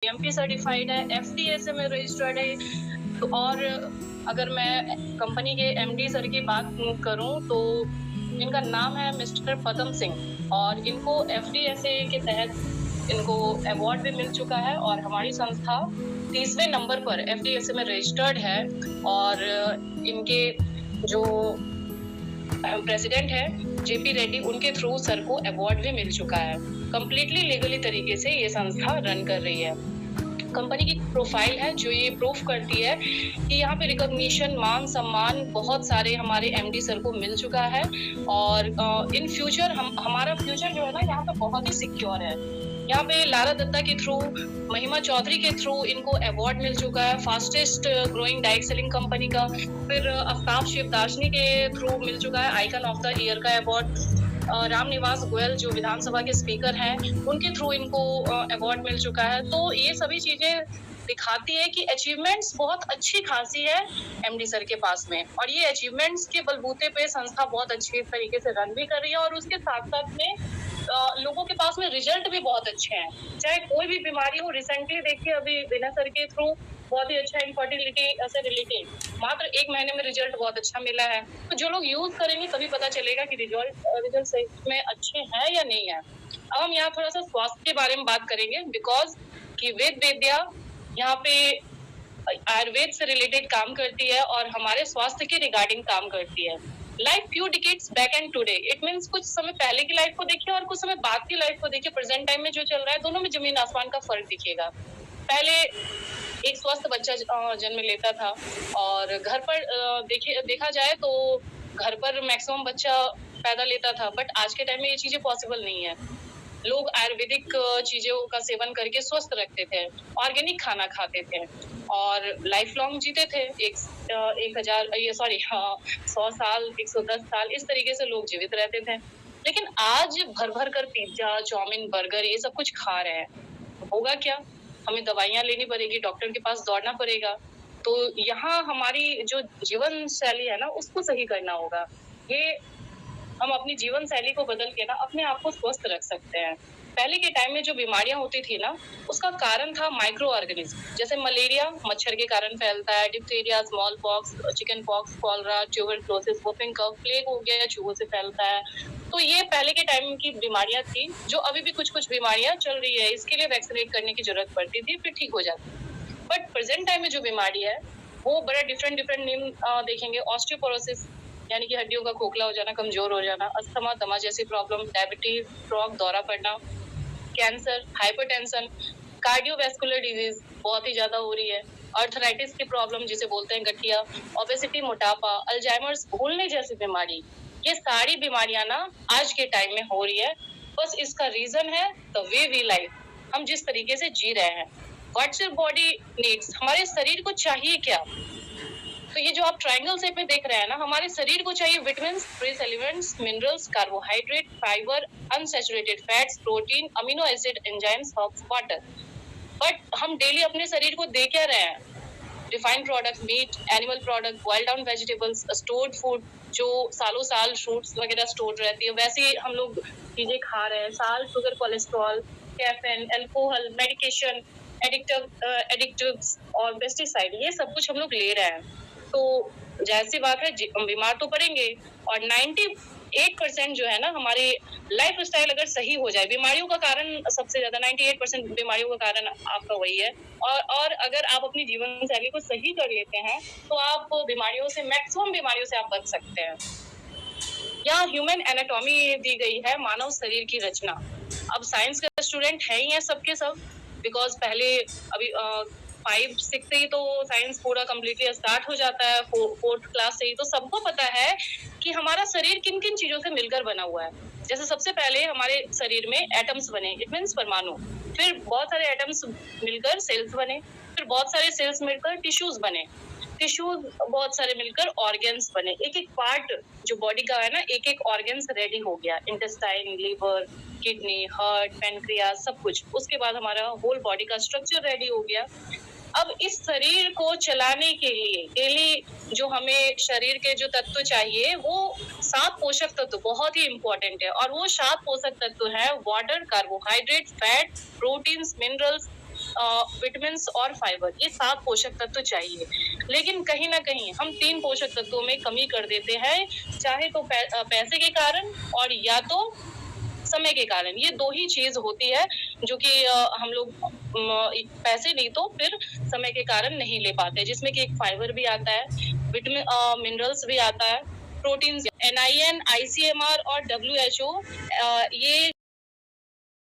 MP certified है, एफटीएसए में registered है। तो और अगर मैं कंपनी के एमडी सर की बात करूं तो इनका नाम है मिस्टर पदम सिंह और इनको एफटीएसए के तहत इनको अवार्ड भी मिल चुका है और हमारी संस्था 30वें नंबर पर एफटीएसए में रजिस्टर्ड है और इनके जो प्रेसिडेंट है जेपी रेड्डी, उनके थ्रू सर को अवार्ड भी मिल चुका है। कंप्लीटली लीगली तरीके से ये संस्था रन कर रही है। कंपनी की प्रोफाइल है जो ये प्रूफ करती है कि यहाँ पे रिकॉग्निशन, मान सम्मान बहुत सारे हमारे एमडी सर को मिल चुका है और इन फ्यूचर हमारा फ्यूचर जो है ना यहाँ पे बहुत ही सिक्योर है। यहाँ पे लारा दत्ता के थ्रू, महिमा चौधरी के थ्रू इनको अवार्ड मिल चुका है fastest growing diet selling company का। फिर आफ्ताब शिवदासनी के थ्रू मिल चुका है आइकन ऑफ द ईयर का अवार्ड। रामनिवास गोयल जो विधानसभा के स्पीकर हैं, उनके थ्रू इनको अवार्ड मिल चुका है। तो ये सभी चीजें दिखाती है कि अचीवमेंट्स बहुत अच्छी खासी है एमडी सर के पास में और ये अचीवमेंट्स के बलबूते पे संस्था बहुत अच्छी तरीके से रन भी कर रही है और उसके साथ साथ में लोगों के पास में रिजल्ट भी बहुत अच्छे हैं। चाहे कोई भी बीमारी हो, रिसेंटली देखिए अभी विनय सर के थ्रू बहुत ही अच्छा इनफर्टिलिटी से रिलेटेड मात्र 1 महीने में रिजल्ट बहुत अच्छा मिला है। तो जो लोग यूज करेंगे तभी पता चलेगा कि रिजल्ट सही में अच्छे हैं या नहीं है। अब हम यहाँ थोड़ा सा स्वास्थ्य के बारे में बात करेंगे बिकॉज कि वेद वेद्या यहाँ पे आयुर्वेद से रिलेटेड काम करती है और हमारे स्वास्थ्य के रिगार्डिंग काम करती है। Life few decades back and today, it means कुछ समय पहले की लाइफ को देखिए और कुछ समय बाद की लाइफ को देखिए। प्रेजेंट टाइम में जो चल रहा है दोनों में जमीन आसमान का फर्क दिखेगा। पहले एक स्वस्थ बच्चा जन्म लेता था और घर पर देखा जाए तो घर पर मैक्सिमम बच्चा पैदा लेता था, बट आज के टाइम में ये चीजें पॉसिबल नहीं है। लोग आयुर्वेदिक चीजों का सेवन करके स्वस्थ रखते थे, ऑर्गेनिक खाना खाते थे और लाइफ लॉन्ग जीते थे। 100 साल, 110 साल, इस तरीके से लोग जीवित रहते थे। लेकिन आज भर भर कर पिज्जा, चाउमीन, बर्गर ये सब कुछ खा रहे हैं। होगा क्या? हमें दवाइयां लेनी पड़ेगी, डॉक्टर के पास दौड़ना पड़ेगा। तो यहाँ हमारी जो जीवन शैली है ना उसको सही करना होगा। ये हम अपनी जीवन शैली को बदल के ना अपने आप को स्वस्थ रख सकते हैं। पहले के टाइम में जो बीमारियां होती थी ना उसका कारण था माइक्रो ऑर्गेनिज्म। जैसे मलेरिया मच्छर के कारण फैलता है, diphtheria, small pox, chicken pox, cholera, tuberculosis, whooping cough, plague हो गया, चूहों से फैलता है। तो ये पहले के टाइम की बीमारियां थी जो अभी भी कुछ कुछ बीमारियां चल रही है। इसके लिए वैक्सीनेट करने की जरूरत पड़ती थी, फिर ठीक हो जाती। बट प्रेजेंट टाइम में जो बीमारी है वो बड़ा डिफरेंट नेम देखेंगे। ऑस्टियोपोरोसिस यानी कि हड्डियों का खोखला हो जाना, कमजोर हो जाना, अस्थमा, दमा जैसी प्रॉब्लम, डायबिटीज, स्ट्रोक, दौरा पड़ना, कैंसर, हाइपरटेंशन, कार्डियोवैस्कुलर डिजीज बहुत ही ज्यादा हो रही है, अर्थराइटिस की प्रॉब्लम जिसे बोलते हैं गठिया, ओबेसिटी, मोटापा, अल्जाइमर्स, भूलने जैसी बीमारी। ये सारी बीमारियां ना आज के टाइम में हो रही है। बस इसका रीजन है द वे वी लाइफ, हम जिस तरीके से जी रहे हैं। व्हाट्स योर बॉडी नीड्स, हमारे शरीर को चाहिए क्या। तो ये जो आप ट्रायंगल शेप में देख रहे हैं ना, हमारे शरीर को चाहिए vitamins, trace elements, minerals, carbohydrate, fibre, unsaturated fats, protein, amino acid, enzymes, herbs, water. But हम डेली अपने शरीर को दे क्या रहे हैं? Refined product, meat, animal product, boiled down vegetables, stored food जो सालों साल फ्रूट्स वगैरह स्टोर रहती है, वैसे ही हम लोग चीजें खा रहे हैं। Salt, sugar, cholesterol, caffeine, alcohol, medication, additives और पेस्टिसाइड, ये सब कुछ हम लोग ले रहे हैं। तो जाहिर सी बात है बीमार तो पड़ेंगे और 98% जो है ना हमारी लाइफ स्टाइल अगर सही हो जाए, बीमारियों का कारण सबसे ज्यादा 98% बीमारियों का कारण आपका वही है। और अगर आप अपनी जीवन शैली को सही कर लेते हैं तो आप बीमारियों से, मैक्सिमम बीमारियों से आप बच सकते हैं। यहाँ ह्यूमन एनाटॉमी दी गई है, मानव शरीर की रचना। अब साइंस के स्टूडेंट है ही है सबके सब, बिकॉज पहले अभी 5-6 से ही तो साइंस पूरा कम्प्लीटली स्टार्ट हो जाता है, 4th क्लास से ही। तो सबको पता है कि हमारा शरीर किन किन चीजों से मिलकर बना हुआ है। जैसे सबसे पहले हमारे शरीर में एटम्स बने, इट मीन्स परमाणु। फिर बहुत सारे एटम्स मिलकर सेल्स बने, फिर बहुत सारे सेल्स मिलकर टिश्यूज बने, टिश्यूज बहुत सारे मिलकर ऑर्गन्स बने। एक एक पार्ट जो बॉडी का है ना, एक एक ऑर्गन्स रेडी हो गया, intestine, liver, kidney, heart, pancreas, सब कुछ। उसके बाद हमारा होल बॉडी का स्ट्रक्चर रेडी हो गया। अब इस शरीर को चलाने के लिए डेली जो हमें शरीर के जो तत्व चाहिए वो 7 पोषक तत्व बहुत ही इंपॉर्टेंट है। और वो 7 पोषक तत्व है water, carbohydrate, fat, proteins, minerals, vitamin और फाइबर, ये 7 पोषक तत्व चाहिए। लेकिन कहीं न कहीं हम 3 पोषक तत्वों में कमी कर देते हैं, चाहे तो पैसे के कारण और या तो समय के कारण। ये 2 ही चीज़ होती है जो कि हम लोग पैसे नहीं तो फिर समय के कारण नहीं ले पाते, जिसमें कि एक फाइबर भी आता है, मिनरल्स भी आता है, प्रोटीन्स, NIN, ICMR और WHO ये